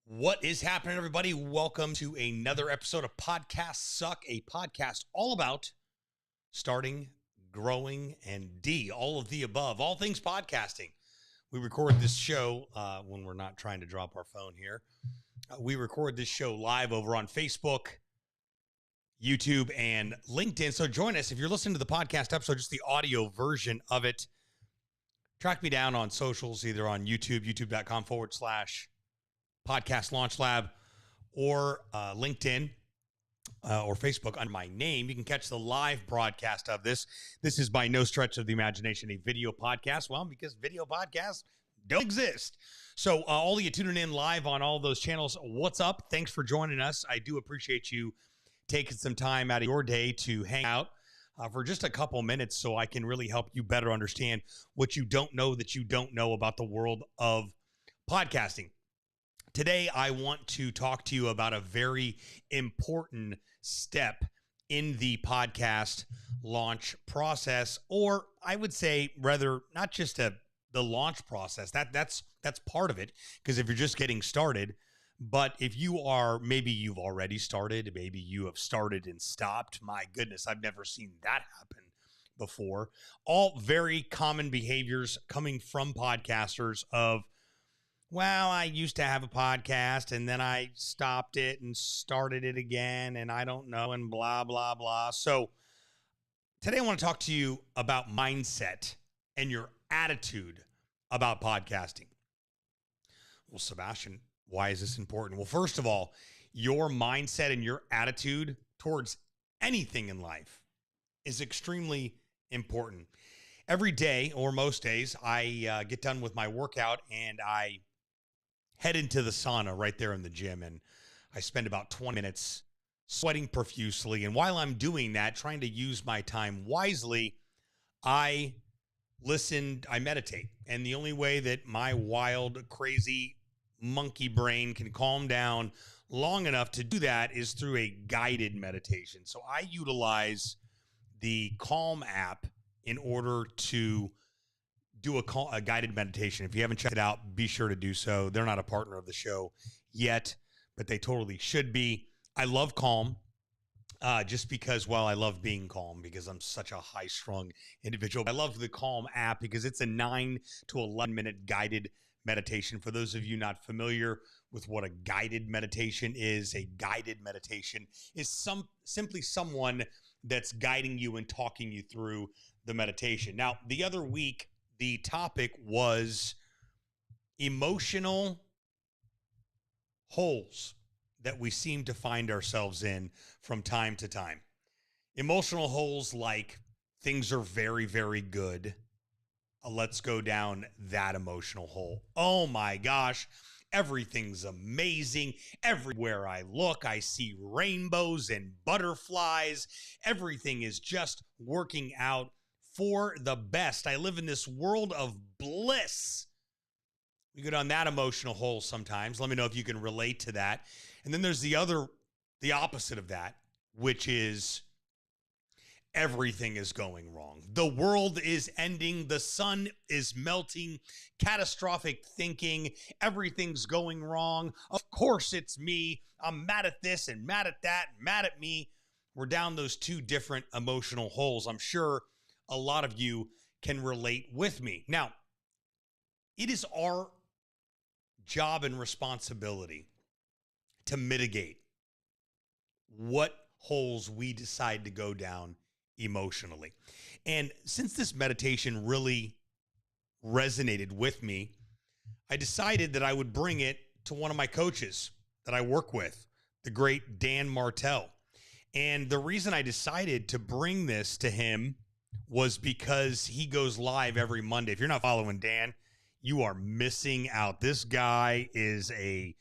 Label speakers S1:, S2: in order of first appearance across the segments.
S1: What is happening, everybody? Welcome to another episode of Podcast Suck, a podcast all about starting, growing, and all of the above, all things podcasting. We record this show when we're not trying to drop our phone here. We record this show live over on Facebook, YouTube, and LinkedIn. So join us if you're listening to the podcast episode, just the audio version of it. Track me down on socials, either on YouTube, youtube.com/Podcast Launch Lab, or LinkedIn or Facebook under my name. You can catch the live broadcast of this. This is by no stretch of the imagination a video podcast. Well, because video podcasts don't exist. So all of you tuning in live on all those channels, what's up? Thanks for joining us. I do appreciate you taking some time out of your day to hang out for just a couple minutes so I can really help you better understand what you don't know that you don't know about the world of podcasting. Today, I want to talk to you about a very important step in the podcast launch process, or I would say rather not just the launch process. That's part of it, because if you're just getting started, but if you are, maybe you've already started, maybe you have started and stopped. My goodness, I've never seen that happen before. All very common behaviors coming from podcasters of, well, I used to have a podcast and then I stopped it and started it again and I don't know and blah, blah, blah. So today I want to talk to you about mindset and your attitude about podcasting. Well, Sebastian, why is this important? Well, first of all, your mindset and your attitude towards anything in life is extremely important. Every day, or most days, I get done with my workout and I head into the sauna right there in the gym, and I spend about 20 minutes sweating profusely. And while I'm doing that, trying to use my time wisely, I meditate. And the only way that my wild, crazy monkey brain can calm down long enough to do that is through a guided meditation. So I utilize the Calm app in order to do a guided meditation. If you haven't checked it out, be sure to do so. They're not a partner of the show yet, but they totally should be. I love Calm just because, well, I love being calm because I'm such a high-strung individual. I love the Calm app because it's a 9 to 11-minute guided meditation. For those of you not familiar with what a guided meditation is, a guided meditation is simply someone that's guiding you and talking you through the meditation. Now, the other week, the topic was emotional holes that we seem to find ourselves in from time to time. Emotional holes like things are very, very good. Let's go down that emotional hole. Oh my gosh, everything's amazing. Everywhere I look, I see rainbows and butterflies. Everything is just working out for the best. I live in this world of bliss. We go down that emotional hole sometimes. Let me know if you can relate to that. And then there's the opposite of that, which is everything is going wrong. The world is ending. The sun is melting. Catastrophic thinking. Everything's going wrong. Of course it's me. I'm mad at this and mad at that and mad at me. We're down those two different emotional holes. I'm sure a lot of you can relate with me. Now, it is our job and responsibility to mitigate what holes we decide to go down emotionally. And since this meditation really resonated with me, I decided that I would bring it to one of my coaches that I work with, the great Dan Martell. And the reason I decided to bring this to him was because he goes live every Monday. If you're not following Dan, you are missing out. This guy is a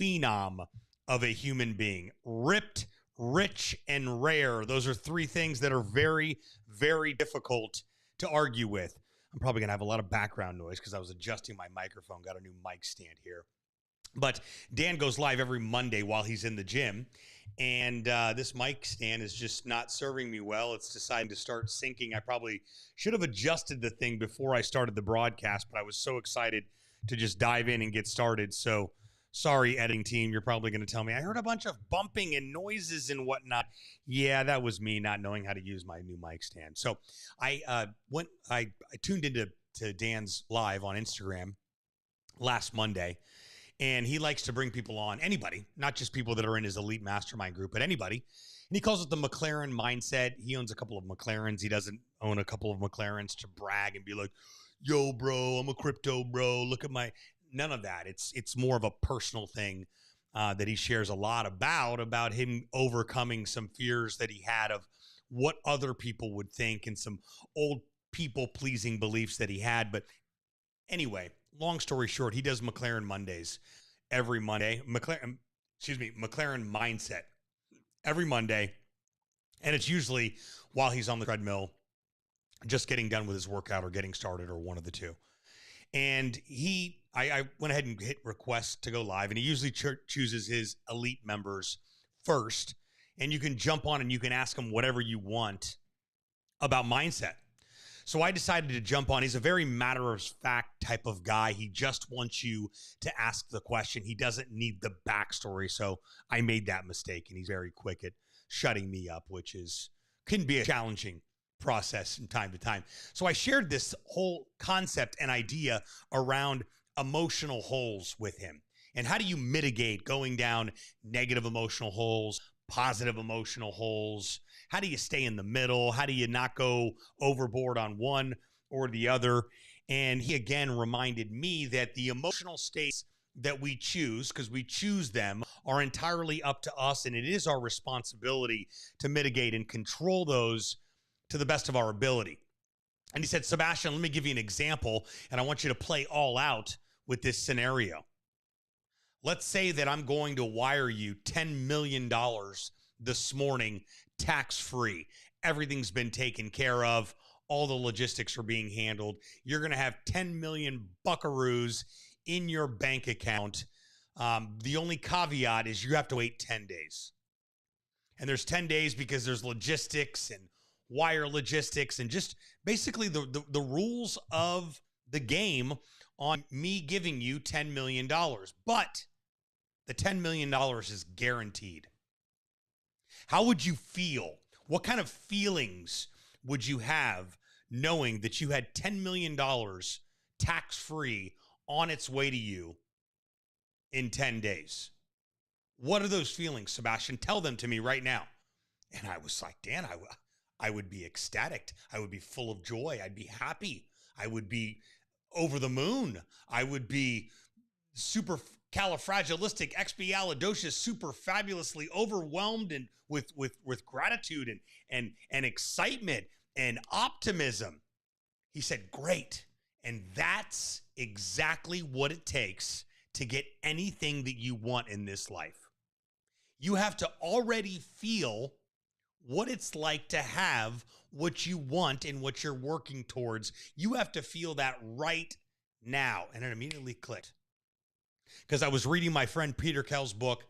S1: phenom of a human being. Ripped, rich, and rare. Those are three things that are very, very difficult to argue with. I'm probably going to have a lot of background noise because I was adjusting my microphone, got a new mic stand here. But Dan goes live every Monday while he's in the gym. And this mic stand is just not serving me well. It's deciding to start syncing. I probably should have adjusted the thing before I started the broadcast, but I was so excited to just dive in and get started. So Sorry, editing team. You're probably going to tell me I heard a bunch of bumping and noises and whatnot. Yeah, that was me not knowing how to use my new mic stand. So I tuned into Dan's live on Instagram last Monday, and he likes to bring people on, anybody, not just people that are in his elite mastermind group, but anybody. And he calls it the McLaren mindset. He owns a couple of McLarens. He doesn't own a couple of McLarens to brag and be like, yo, bro, I'm a crypto bro. Look at my, none of that. It's more of a personal thing that he shares a lot about him overcoming some fears that he had of what other people would think and some old people pleasing beliefs that he had. But anyway, long story short, he does McLaren Mondays every Monday. McLaren Mindset every Monday. And it's usually while he's on the treadmill, just getting done with his workout or getting started or one of the two. And I went ahead and hit request to go live, and he usually chooses his elite members first. And you can jump on and you can ask him whatever you want about mindset. So I decided to jump on. He's a very matter-of-fact type of guy. He just wants you to ask the question. He doesn't need the backstory. So I made that mistake, and he's very quick at shutting me up, which can be a challenging process from time to time. So I shared this whole concept and idea around emotional holes with him. And how do you mitigate going down negative emotional holes, positive emotional holes? How do you stay in the middle? How do you not go overboard on one or the other? And he again reminded me that the emotional states that we choose, because we choose them, are entirely up to us. And it is our responsibility to mitigate and control those to the best of our ability. And he said, Sebastian, let me give you an example, and I want you to play all out with this scenario. Let's say that I'm going to wire you $10 million this morning, tax-free. Everything's been taken care of. All the logistics are being handled. You're going to have 10 million buckaroos in your bank account. The only caveat is you have to wait 10 days. And there's 10 days because there's logistics and wire logistics and just basically the rules of the game on me giving you $10 million. But the $10 million is guaranteed. How would you feel? What kind of feelings would you have knowing that you had $10 million tax-free on its way to you in 10 days? What are those feelings, Sebastian? Tell them to me right now. And I was like, Dan, I would be ecstatic. I would be full of joy. I'd be happy. I would be over the moon. I would be super califragilisticexpialidocious, super fabulously overwhelmed and with gratitude and excitement and optimism. He said, great. And that's exactly what it takes to get anything that you want in this life. You have to already feel what it's like to have what you want and what you're working towards. You have to feel that right now. And it immediately clicked. Because I was reading my friend Peter Kell's book,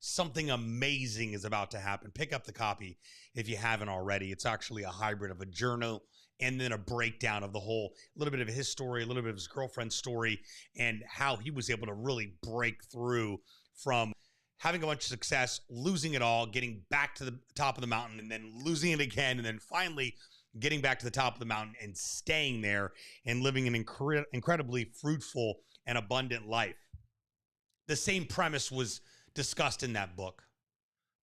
S1: Something Amazing is About to Happen. Pick up the copy if you haven't already. It's actually a hybrid of a journal and then a breakdown of the whole, a little bit of his story, a little bit of his girlfriend's story, and how he was able to really break through from having a bunch of success, losing it all, getting back to the top of the mountain, and then losing it again, and then finally getting back to the top of the mountain and staying there and living an incredibly fruitful and abundant life. The same premise was discussed in that book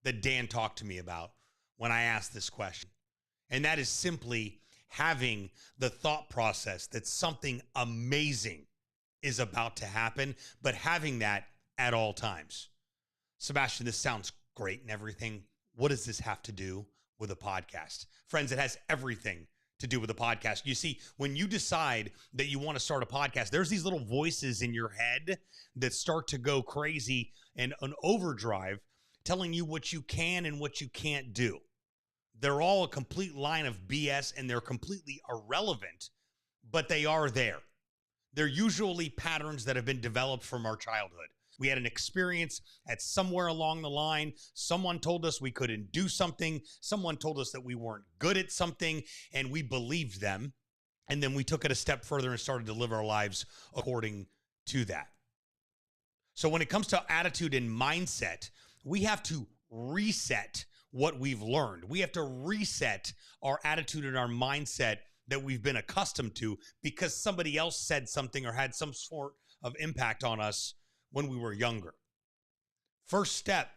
S1: that Dan talked to me about when I asked this question. And that is simply having the thought process that something amazing is about to happen, but having that at all times. Sebastian, this sounds great and everything. What does this have to do with a podcast? Friends, it has everything to do with a podcast. You see, when you decide that you want to start a podcast, there's these little voices in your head that start to go crazy and an overdrive telling you what you can and what you can't do. They're all a complete line of BS and they're completely irrelevant, but they are there. They're usually patterns that have been developed from our childhood. We had an experience at somewhere along the line. Someone told us we couldn't do something. Someone told us that we weren't good at something, and we believed them. And then we took it a step further and started to live our lives according to that. So when it comes to attitude and mindset, we have to reset what we've learned. We have to reset our attitude and our mindset that we've been accustomed to because somebody else said something or had some sort of impact on us when we were younger. First step,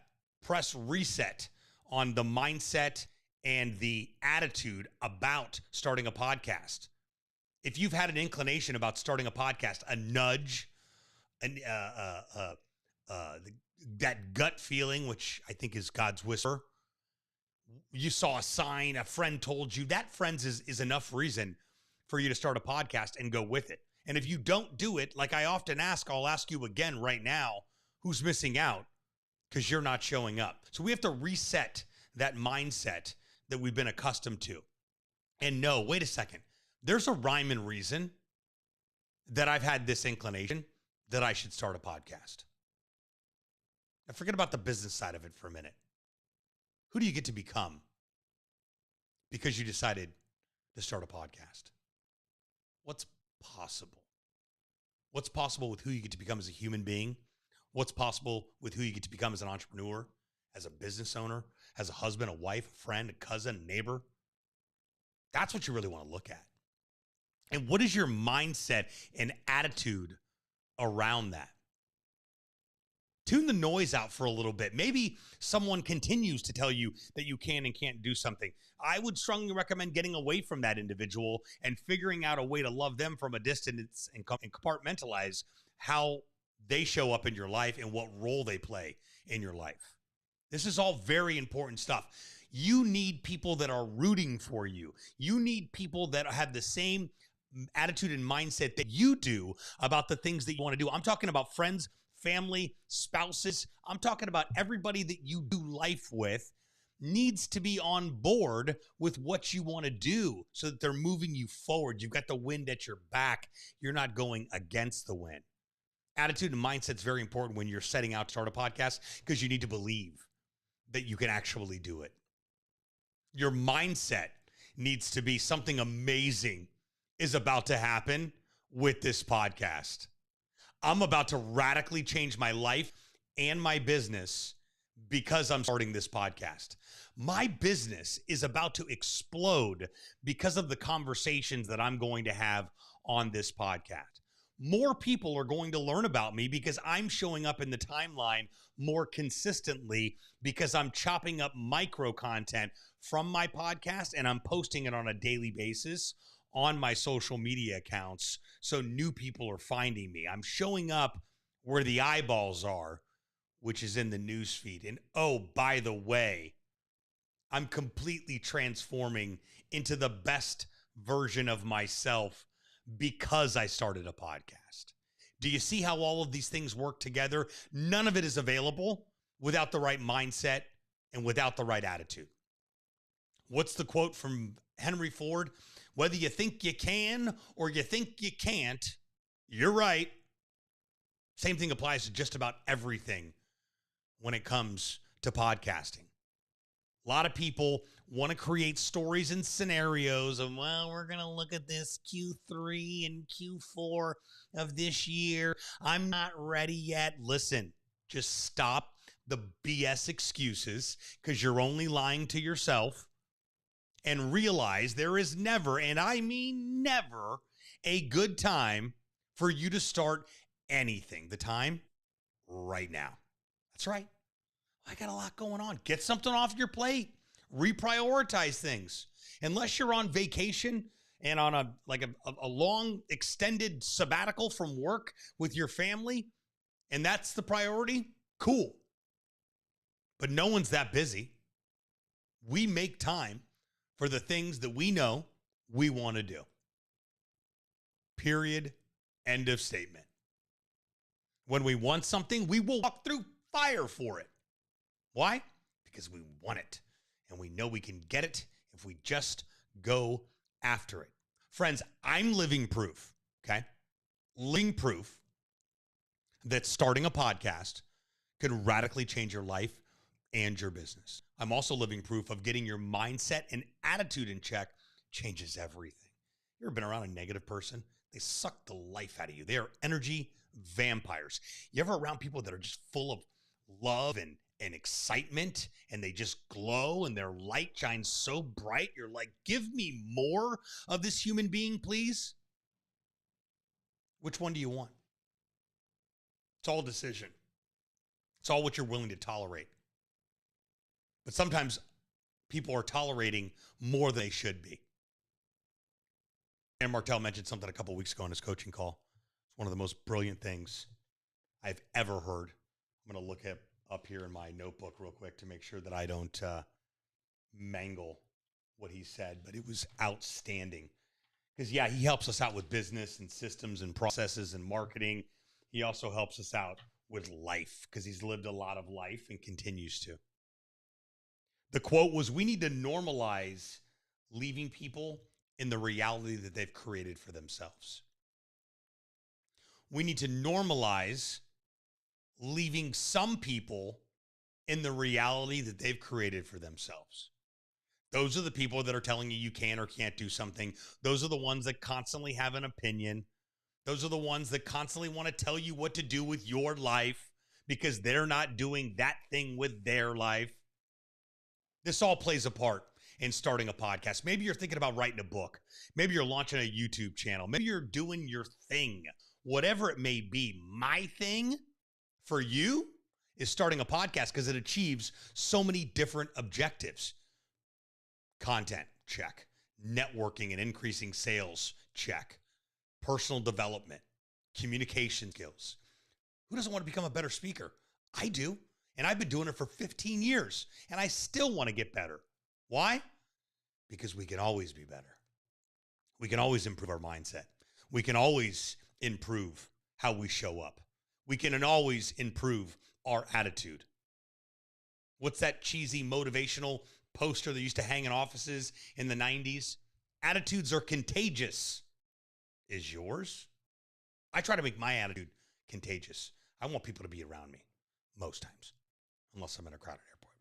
S1: press reset on the mindset and the attitude about starting a podcast. If you've had an inclination about starting a podcast, a nudge, that gut feeling, which I think is God's whisper, you saw a sign, a friend told you, that, friends, is enough reason for you to start a podcast and go with it. And if you don't do it, like I often ask, I'll ask you again right now, who's missing out? Because you're not showing up. So we have to reset that mindset that we've been accustomed to. And no, wait a second. There's a rhyme and reason that I've had this inclination that I should start a podcast. Now forget about the business side of it for a minute. Who do you get to become because you decided to start a podcast? What's possible? What's possible with who you get to become as a human being? What's possible with who you get to become as an entrepreneur, as a business owner, as a husband, a wife, a friend, a cousin, a neighbor? That's what you really want to look at. And what is your mindset and attitude around that? Tune the noise out for a little bit. Maybe someone continues to tell you that you can and can't do something. I would strongly recommend getting away from that individual and figuring out a way to love them from a distance and compartmentalize how they show up in your life and what role they play in your life. This is all very important stuff. You need people that are rooting for you. You need people that have the same attitude and mindset that you do about the things that you want to do. I'm talking about friends, family, spouses. I'm talking about everybody that you do life with needs to be on board with what you want to do so that they're moving you forward. You've got the wind at your back. You're not going against the wind. Attitude and mindset is very important when you're setting out to start a podcast because you need to believe that you can actually do it. Your mindset needs to be something amazing is about to happen with this podcast. I'm about to radically change my life and my business because I'm starting this podcast. My business is about to explode because of the conversations that I'm going to have on this podcast. More people are going to learn about me because I'm showing up in the timeline more consistently because I'm chopping up micro content from my podcast and I'm posting it on a daily basis on my social media accounts. So new people are finding me. I'm showing up where the eyeballs are, which is in the news feed. And oh, by the way, I'm completely transforming into the best version of myself because I started a podcast. Do you see how all of these things work together? None of it is available without the right mindset and without the right attitude. What's the quote from Henry Ford? Whether you think you can or you think you can't, you're right. Same thing applies to just about everything when it comes to podcasting. A lot of people want to create stories and scenarios of, well, we're going to look at this Q3 and Q4 of this year. I'm not ready yet. Listen, just stop the BS excuses because you're only lying to yourself and realize there is never, and I mean never, a good time for you to start anything. The time right now. That's right. I got a lot going on. Get something off your plate. Reprioritize things. Unless you're on vacation and on a long extended sabbatical from work with your family, and that's the priority, cool. But no one's that busy. We make time for the things that we know we want to do. Period. End of statement. When we want something, we will walk through fire for it. Why? Because we want it, and we know we can get it if we just go after it. Friends, I'm living proof, okay? Living proof that starting a podcast could radically change your life and your business. I'm also living proof of getting your mindset and attitude in check changes everything. You ever been around a negative person? They suck the life out of you. They are energy vampires. You ever around people that are just full of love and excitement, and they just glow and their light shines so bright? You're like, give me more of this human being, please. Which one do you want? It's all a decision. It's all what you're willing to tolerate. But sometimes people are tolerating more than they should be. And Martell mentioned something a couple of weeks ago on his coaching call. It's one of the most brilliant things I've ever heard. I'm going to look up here in my notebook real quick to make sure that I don't mangle what he said, but it was outstanding. Because, yeah, he helps us out with business and systems and processes and marketing. He also helps us out with life because he's lived a lot of life and continues to. The quote was, we need to normalize leaving people in the reality that they've created for themselves. We need to normalize leaving some people in the reality that they've created for themselves. Those are the people that are telling you you can or can't do something. Those are the ones that constantly have an opinion. Those are the ones that constantly want to tell you what to do with your life because they're not doing that thing with their life. This all plays a part in starting a podcast. Maybe you're thinking about writing a book. Maybe you're launching a YouTube channel. Maybe you're doing your thing. Whatever it may be, my thing for you is starting a podcast because it achieves so many different objectives. Content, check. Networking and increasing sales, check. Personal development, communication skills. Who doesn't want to become a better speaker? I do. And I've been doing it for 15 years, and I still want to get better. Why? Because we can always be better. We can always improve our mindset. We can always improve how we show up. We can always improve our attitude. What's that cheesy motivational poster that used to hang in offices in the 90s? Attitudes are contagious. Is yours? I try to make my attitude contagious. I want people to be around me most times, unless I'm in a crowded airport.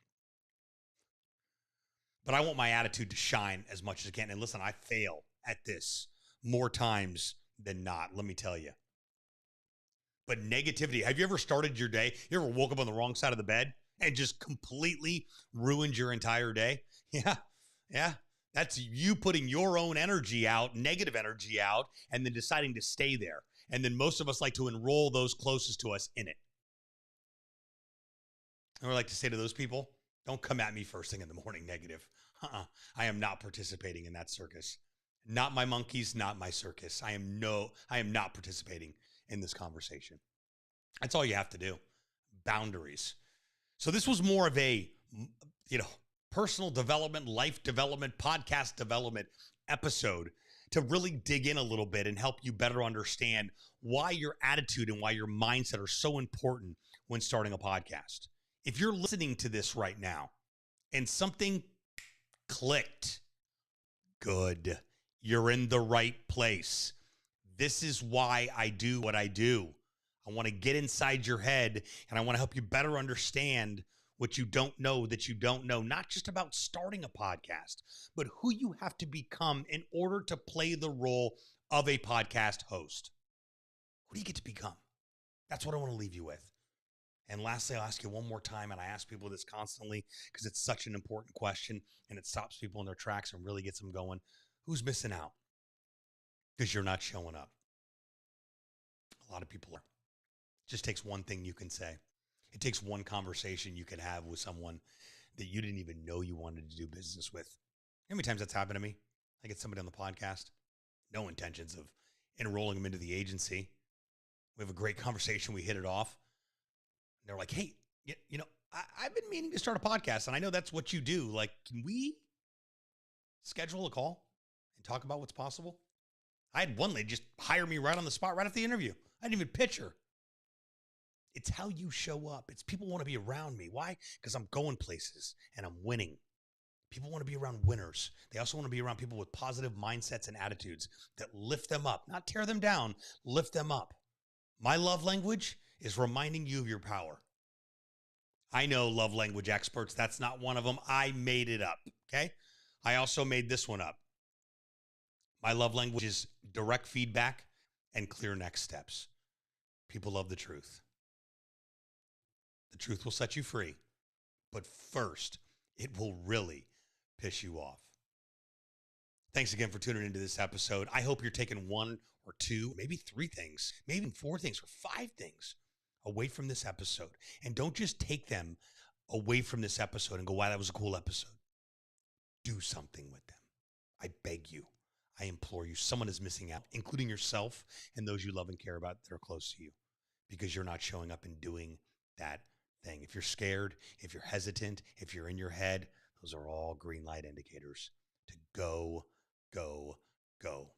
S1: But I want my attitude to shine as much as I can. And listen, I fail at this more times than not, let me tell you. But negativity, have you ever started your day? You ever woke up on the wrong side of the bed and just completely ruined your entire day? Yeah. That's you putting your own energy out, negative energy out, and then deciding to stay there. And then most of us like to enroll those closest to us in it. And we like to say to those people, don't come at me first thing in the morning negative. I am not participating in that circus. Not my monkeys, not my circus. I am not participating in this conversation. That's all you have to do. Boundaries. So this was more of a, personal development, life development, podcast development episode to really dig in a little bit and help you better understand why your attitude and why your mindset are so important when starting a podcast. If you're listening to this right now and something clicked, good, you're in the right place. This is why I do what I do. I want to get inside your head and I want to help you better understand what you don't know that you don't know, not just about starting a podcast, but who you have to become in order to play the role of a podcast host. Who do you get to become? That's what I want to leave you with. And lastly, I'll ask you one more time, and I ask people this constantly because it's such an important question and it stops people in their tracks and really gets them going. Who's missing out? Because you're not showing up. A lot of people are. It just takes one thing you can say. It takes one conversation you can have with someone that you didn't even know you wanted to do business with. How many times that's happened to me? I get somebody on the podcast, no intentions of enrolling them into the agency. We have a great conversation. We hit it off. And they're like, hey, I've been meaning to start a podcast, and I know that's what you do. Like, can we schedule a call and talk about what's possible? I had one lady just hire me right on the spot, right after the interview. I didn't even pitch her. It's how you show up. It's people want to be around me. Why? Because I'm going places and I'm winning. People want to be around winners. They also want to be around people with positive mindsets and attitudes that lift them up, not tear them down, lift them up. My love language is reminding you of your power. I know love language experts. That's not one of them. I made it up. Okay. I also made this one up. My love language is direct feedback and clear next steps. People love the truth. The truth will set you free, but first, it will really piss you off. Thanks again for tuning into this episode. I hope you're taking one or two, maybe three things, maybe even four things or five things away from this episode. And don't just take them away from this episode and go, wow, that was a cool episode. Do something with them. I beg you. I implore you. Someone is missing out, including yourself and those you love and care about that are close to you, because you're not showing up and doing that thing. If you're scared, if you're hesitant, if you're in your head, those are all green light indicators to go, go, go.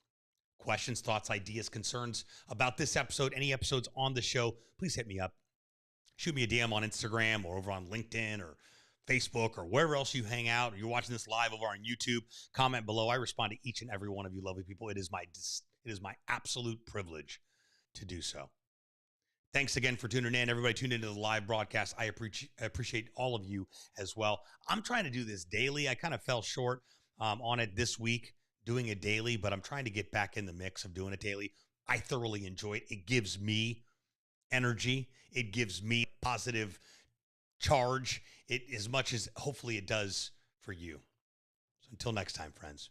S1: Questions, thoughts, ideas, concerns about this episode, any episodes on the show, please hit me up. Shoot me a DM on Instagram or over on LinkedIn or Facebook or wherever else you hang out, or you're watching this live over on YouTube. Comment below. I respond to each and every one of you lovely people. It is my absolute privilege to do so. Thanks again for tuning in. Everybody tuned into the live broadcast. I appreciate all of you as well. I'm trying to do this daily. I kind of fell short on it this week, doing it daily, but I'm trying to get back in the mix of doing it daily. I thoroughly enjoy it. It gives me energy. It gives me positive charge, as much as hopefully it does for you. So until next time, friends.